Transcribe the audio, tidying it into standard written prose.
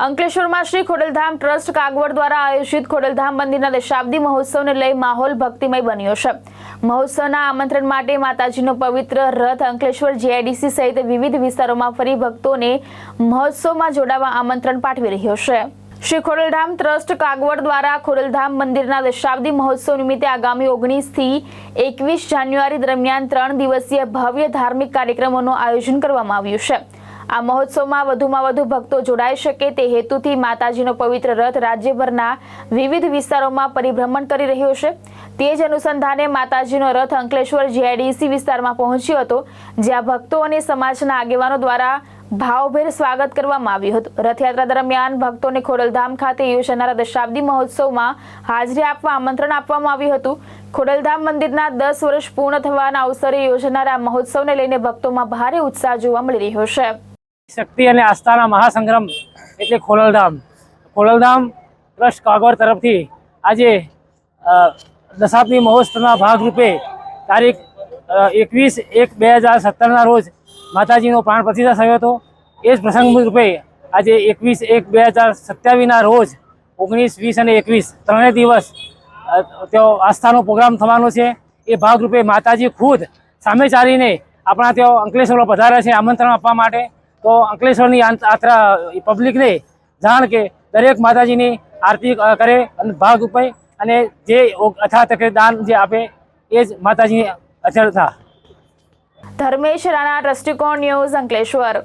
અંકલેશ્વરમાં શ્રી ખોડલધામ ટ્રસ્ટ કાગવડ દ્વારા આયોજિત ખોડલધામ મંદિરના દશાબ્દી મહોત્સવને લઈ માહોલ ભક્તિમય બન્યો છે। મહોત્સવના આમંત્રણ માટે માતાજીનો પવિત્ર રથ અંકલેશ્વર જીઆઈડીસી સહિત વિવિધ વિસ્તારોમાં ફરી ભક્તોને મહોત્સવમાં જોડાવા આમંત્રણ પાઠવી રહ્યો છે। શ્રી ખોડલધામ ટ્રસ્ટ કાગવડ દ્વારા ખોડલધામ મંદિરના દશાબ્દી મહોત્સવ નિમિત્તે આગામી 19 થી 21 જાન્યુઆરી દરમિયાન 3 દિવસીય ભવ્ય ધાર્મિક કાર્યક્રમોનું આયોજન કરવામાં આવ્યું છે। આ મહોત્સવમાં વધુમાં વધુ ભક્તો જોડાઈ શકે તે હેતુથી માતાજીનો પવિત્ર રથ રાજ્યભરના વિવિધ વિસ્તારોમાં પરિભ્રમણ કરી રહ્યો છે। તે જ અનુસંધાને માતાજીનો રથ અંકલેશ્વર જીઆઈડીસી વિસ્તારમાં પહોંચ્યો હતો, જ્યાં ભક્તો અને સમાજના આગેવાનો દ્વારા ભાવભેર સ્વાગત કરવામાં આવ્યું હતું। રથયાત્રા દરમિયાન ભક્તોને ખોડલધામ ખાતે યોજાનારા દશાબ્દી મહોત્સવમાં હાજરી આપવા આમંત્રણ આપવામાં આવ્યું હતું। ખોડલધામ મંદિરના 10 વર્ષ પૂર્ણ થવાના અવસરે યોજાનારા મહોત્સવને લઈને ભક્તોમાં ભારે ઉત્સાહ જોવા મળી રહ્યો છે। શક્તિ અને આસ્થાના મહાસંગ્રામ એટલે ખોડલધામ ટ્રસ્ટ કાગવડ તરફથી આજે દશાબ્દી મહોત્સવના ભાગરૂપે તારીખ 21/1/2017ના રોજ માતાજીનો પ્રાણ પ્રતિષ્ઠા થયો હતો। એ જ પ્રસંગ રૂપે આજે 21/1/2027ના રોજ 19, 20 અને 21 ત્રણેય દિવસ તેઓ આસ્થાનો પ્રોગ્રામ થવાનો છે। એ ભાગરૂપે માતાજી ખુદ સામે ચાલીને આપણા તેઓ અંકલેશ્વર પધાર્યા છે આમંત્રણ આપવા માટે। તો અંકલેશ્વરની યાત્રા પબ્લિકને જાણ કે દરેક માતાજીની આરતી કરે અને ભાગ રૂપે અને જે અથાતકે દાન જે આપે એ જ માતાજીની અચળતા। ધર્મેશ રાણા, દ્રષ્ટિકોણ ન્યૂઝ, અંકલેશ્વર।